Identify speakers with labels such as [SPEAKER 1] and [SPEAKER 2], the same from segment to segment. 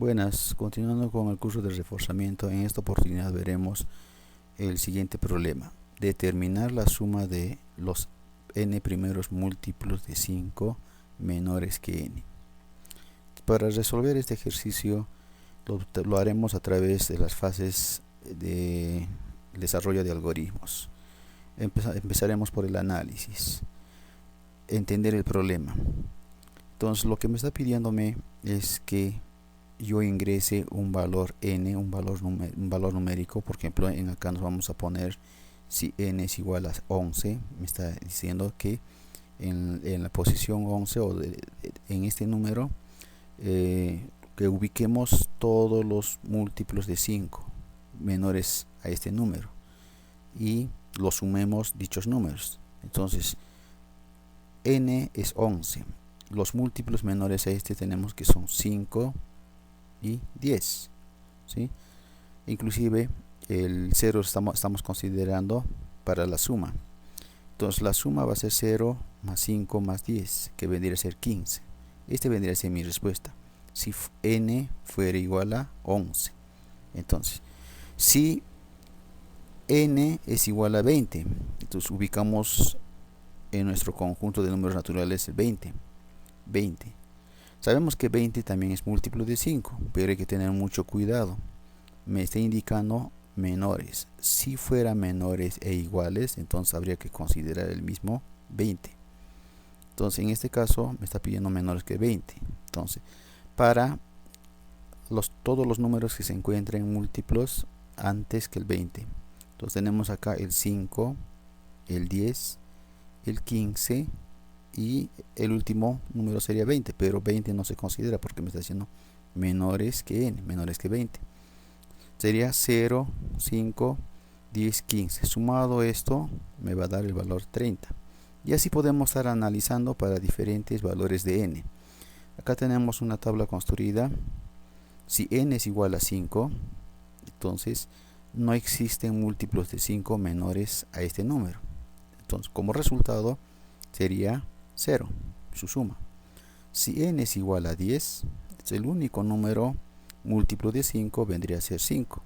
[SPEAKER 1] Buenas, continuando con el curso de reforzamiento, en esta oportunidad veremos el siguiente problema: determinar la suma de los n primeros múltiplos de 5 menores que n. Para resolver este ejercicio lo haremos a través de las fases de desarrollo de algoritmos. Empezaremos por el análisis, entender el problema. Entonces lo que me está pidiéndome es que yo ingrese un valor n, un valor numérico. Por ejemplo, acá nos vamos a poner, si n es igual a 11, me está diciendo que en la posición 11 en este número que ubiquemos todos los múltiplos de 5 menores a este número y los sumemos dichos números. Entonces n es 11, los múltiplos menores a este tenemos que son 5 y 10, ¿sí? Inclusive el 0 estamos considerando para la suma. Entonces la suma va a ser 0 más 5 más 10, que vendría a ser 15. Este vendría a ser mi respuesta si n fuera igual a 11. Entonces, si n es igual a 20, entonces ubicamos en nuestro conjunto de números naturales el 20. Sabemos que 20 también es múltiplo de 5, pero hay que tener mucho cuidado. Me está indicando menores. Si fuera menores e iguales, entonces habría que considerar el mismo 20. Entonces en este caso me está pidiendo menores que 20. Entonces, para todos los números que se encuentren múltiplos antes que el 20. Entonces tenemos acá el 5, el 10, el 15 y el último número sería 20, pero 20 no se considera porque me está diciendo menores que n, menores que 20. Sería 0, 5, 10, 15. Sumado esto me va a dar el valor 30. Y así podemos estar analizando para diferentes valores de n. Acá tenemos una tabla construida. Si n es igual a 5, entonces no existen múltiplos de 5 menores a este número. Entonces como resultado sería 0, su suma. Si n es igual a 10, el único número múltiplo de 5 vendría a ser 5.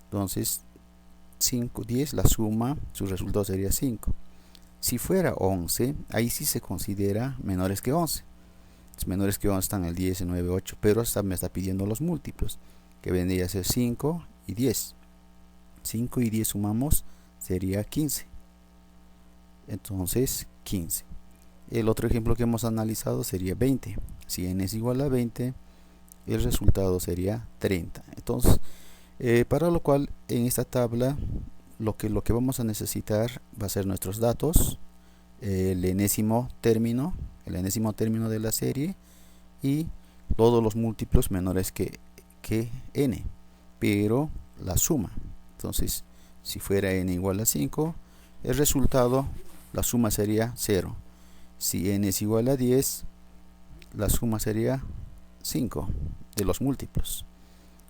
[SPEAKER 1] Entonces 5, 10, la suma, su resultado sería 5. Si fuera 11, ahí sí se considera menores que 11. Los menores que 11 están el 10, el 9, 8, pero me está pidiendo los múltiplos, que vendría a ser 5 y 10. 5 y 10 sumamos, sería 15. Entonces 15. El otro ejemplo que hemos analizado sería 20. Si n es igual a 20, el resultado sería 30. Entonces, para lo cual en esta tabla lo que vamos a necesitar va a ser nuestros datos, el enésimo término de la serie y todos los múltiplos menores que n, pero la suma. Entonces, si fuera n igual a 5, el resultado, la suma sería 0. Si n es igual a 10, la suma sería 5 de los múltiplos.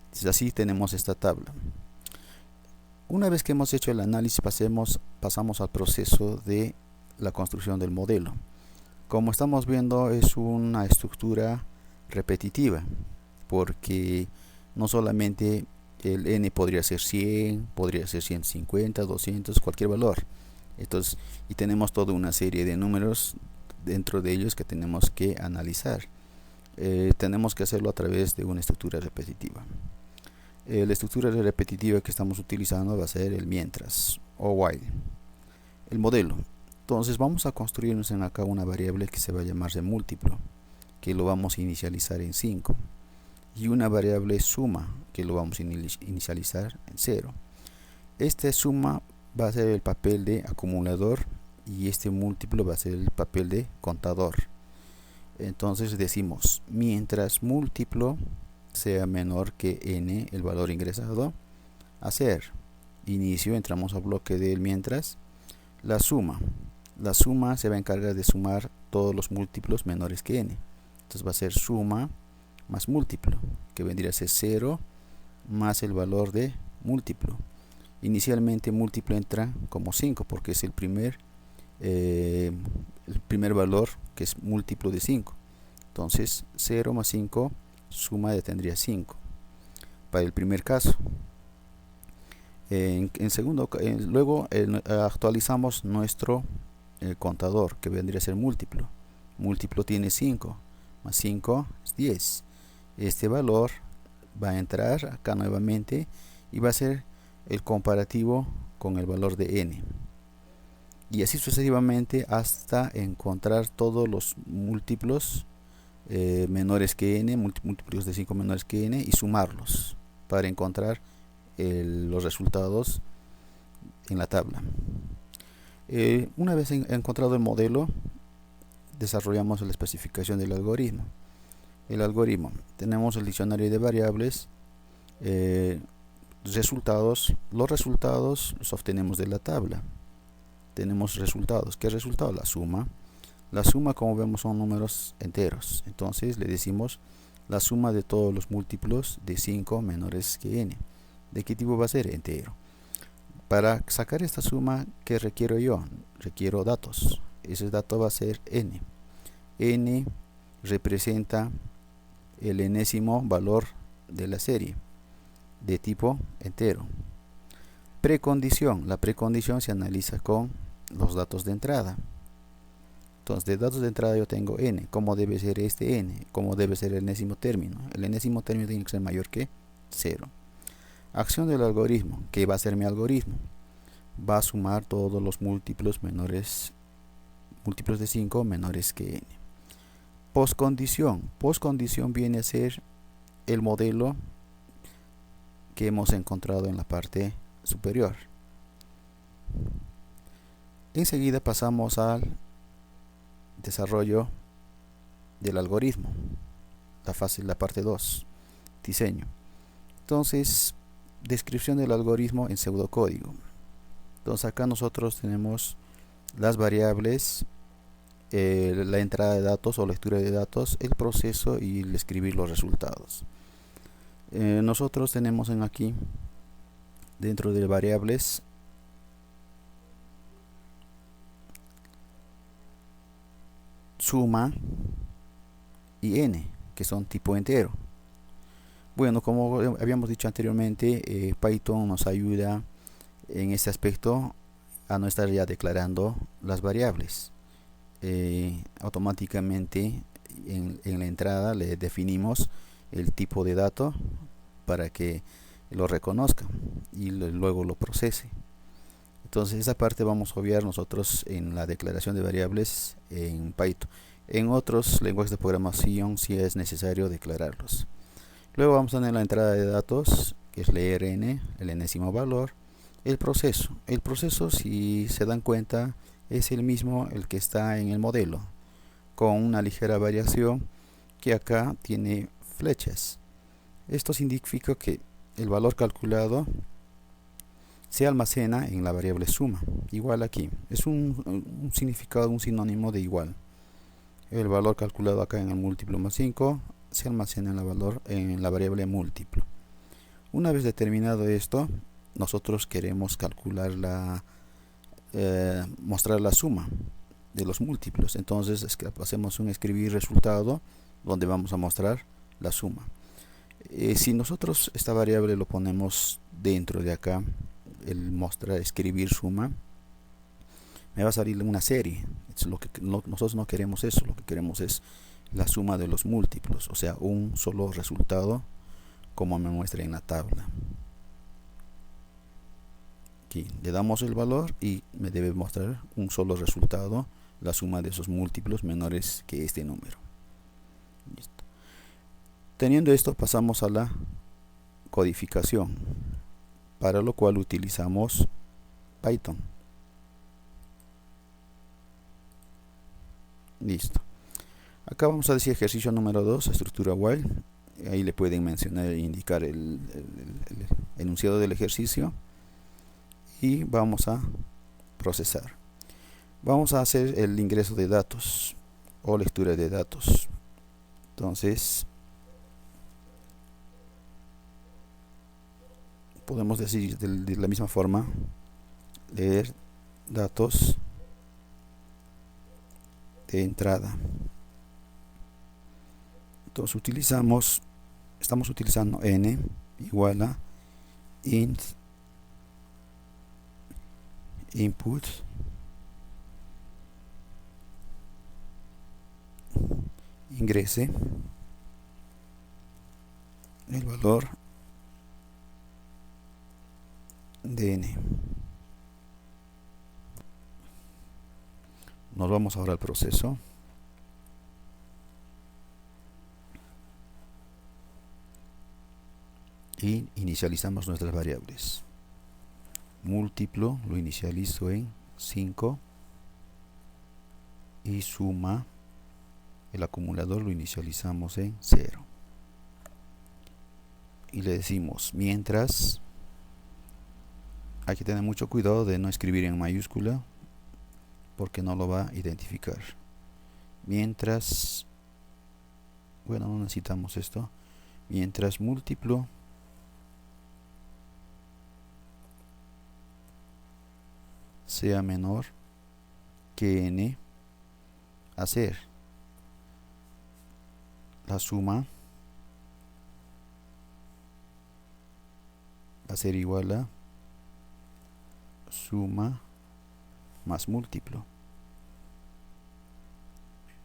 [SPEAKER 1] Entonces, así tenemos esta tabla. Una vez que hemos hecho el análisis, pasamos al proceso de la construcción del modelo. Como estamos viendo, es una estructura repetitiva, porque no solamente el n podría ser 100, podría ser 150, 200, cualquier valor. Entonces, y tenemos toda una serie de números dentro de ellos que tenemos que analizar. Tenemos que hacerlo a través de una estructura repetitiva. La estructura repetitiva que estamos utilizando va a ser el mientras o while. El modelo. Entonces vamos a construirnos en acá una variable que se va a llamar de múltiplo, que lo vamos a inicializar en 5, y una variable suma, que lo vamos a inicializar en 0. Esta suma va a ser el papel de acumulador y este múltiplo va a ser el papel de contador. Entonces decimos, mientras múltiplo sea menor que n, el valor ingresado, hacer inicio, entramos al bloque del mientras, la suma se va a encargar de sumar todos los múltiplos menores que n. Entonces va a ser suma más múltiplo, que vendría a ser 0 más el valor de múltiplo. Inicialmente múltiplo entra como 5 porque es el primer valor que es múltiplo de 5. Entonces 0 más 5 suma tendría 5 para el primer caso. Luego actualizamos nuestro contador, que vendría a ser múltiplo. Múltiplo tiene 5, más 5 es 10. Este valor va a entrar acá nuevamente y va a ser el comparativo con el valor de n. Y así sucesivamente hasta encontrar todos los múltiplos menores que n, múltiplos de 5 menores que n, y sumarlos para encontrar los resultados en la tabla. Una vez encontrado el modelo, desarrollamos la especificación del algoritmo. El algoritmo, tenemos el diccionario de variables, resultados. Los resultados los obtenemos de la tabla. Tenemos resultados. ¿Qué resultado? La suma. La suma, como vemos, son números enteros. Entonces le decimos la suma de todos los múltiplos de 5 menores que n. ¿De qué tipo va a ser? Entero. Para sacar esta suma, ¿qué requiero yo? Requiero datos. Ese dato va a ser n. N representa el enésimo valor de la serie de tipo entero. Precondición. La precondición se analiza con los datos de entrada. Entonces, de datos de entrada yo tengo n. ¿Cómo debe ser este n? ¿Cómo debe ser el enésimo término? El enésimo término tiene que ser mayor que 0. Acción del algoritmo. ¿Qué va a ser mi algoritmo? Va a sumar todos los múltiplos de 5 menores que n. Postcondición. Postcondición viene a ser el modelo que hemos encontrado en la parte superior. Enseguida pasamos al desarrollo del algoritmo, la parte 2, diseño. Entonces, descripción del algoritmo en pseudocódigo. Entonces acá nosotros tenemos las variables, la entrada de datos o lectura de datos, el proceso y el escribir los resultados. Nosotros tenemos aquí dentro de variables suma y n, que son tipo entero. Bueno, como habíamos dicho anteriormente, Python nos ayuda en este aspecto a no estar ya declarando las variables. Automáticamente en la entrada le definimos el tipo de dato para que lo reconozca y luego lo procese. Entonces esa parte vamos a obviar nosotros en la declaración de variables en Python. En otros lenguajes de programación sí es necesario declararlos. Luego vamos a tener la entrada de datos, que es leer n, el enésimo valor. El proceso, si se dan cuenta, es el mismo el que está en el modelo, con una ligera variación que acá tiene flechas. Esto significa que el valor calculado se almacena en la variable suma. Igual aquí, es un significado, un sinónimo de igual. El valor calculado acá en el múltiplo más 5 se almacena en la variable múltiplo. Una vez determinado esto, nosotros queremos calcular mostrar la suma de los múltiplos. Entonces hacemos un escribir resultado donde vamos a mostrar la suma. Si nosotros esta variable lo ponemos dentro de acá, el mostrar escribir suma, me va a salir una serie. Nosotros no queremos eso, lo que queremos es la suma de los múltiplos, o sea, un solo resultado como me muestra en la tabla. Aquí le damos el valor y me debe mostrar un solo resultado, la suma de esos múltiplos menores que este número. Listo. Teniendo esto, pasamos a la codificación, para lo cual utilizamos Python. Listo. Acá vamos a decir ejercicio número 2, estructura while. Ahí le pueden mencionar e indicar el enunciado del ejercicio. Y vamos a procesar. Vamos a hacer el ingreso de datos o lectura de datos. Entonces, podemos decir de la misma forma, leer datos de entrada. Entonces utilizamos estamos utilizando n igual a int input ingrese el valor de n. Nos vamos ahora al proceso. Y inicializamos nuestras variables. Múltiplo lo inicializo en 5 y suma, el acumulador lo inicializamos en 0. Y le decimos mientras. Hay que tener mucho cuidado de no escribir en mayúscula porque no lo va a identificar. Mientras, bueno, no necesitamos esto. Mientras múltiplo sea menor que n, hacer la suma va a ser igual a suma más múltiplo,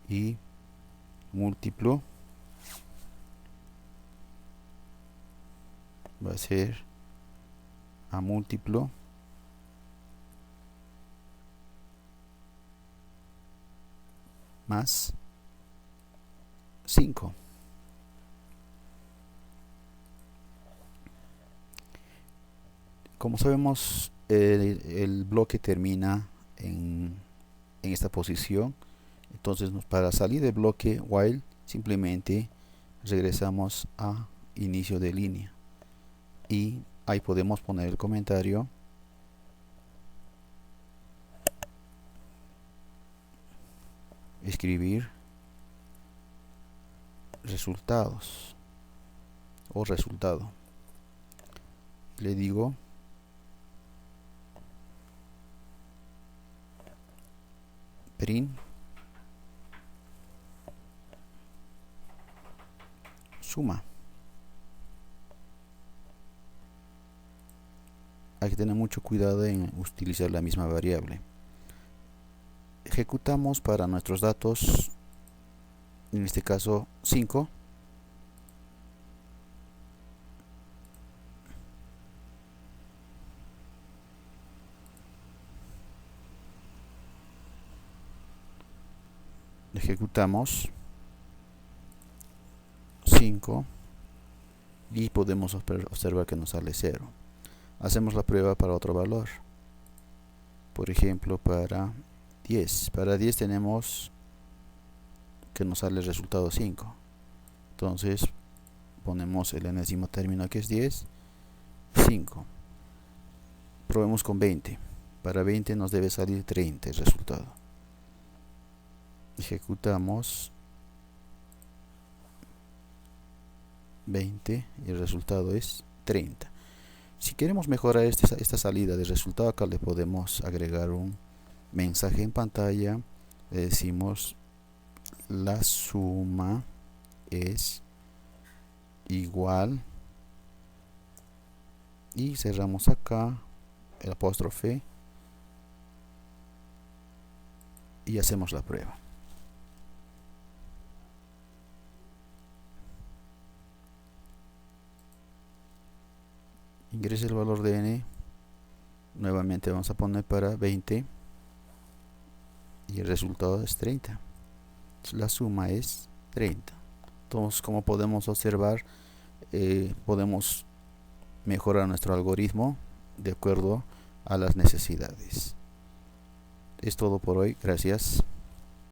[SPEAKER 1] y múltiplo va a ser a múltiplo más 5. Como sabemos, el bloque termina en esta posición. Entonces, para salir del bloque while, simplemente regresamos a inicio de línea y ahí podemos poner el comentario escribir resultados o resultado. Le digo print suma. Hay que tener mucho cuidado en utilizar la misma variable. Ejecutamos para nuestros datos, en este caso 5. Ejecutamos 5 y podemos observar que nos sale 0. Hacemos la prueba para otro valor. Por ejemplo, para 10. Para 10 tenemos que nos sale el resultado 5. Entonces ponemos el enésimo término que es 10, 5. Probemos con 20. Para 20 nos debe salir 30 el resultado. Ejecutamos 20 y el resultado es 30. Si queremos mejorar esta salida de resultado, acá le podemos agregar un mensaje en pantalla. Le decimos la suma es igual y cerramos acá el apóstrofe y hacemos la prueba. Ingrese el valor de n, nuevamente vamos a poner para 20 y el resultado es 30. La suma es 30. Entonces, como podemos observar, podemos mejorar nuestro algoritmo de acuerdo a las necesidades. Es todo por hoy, gracias.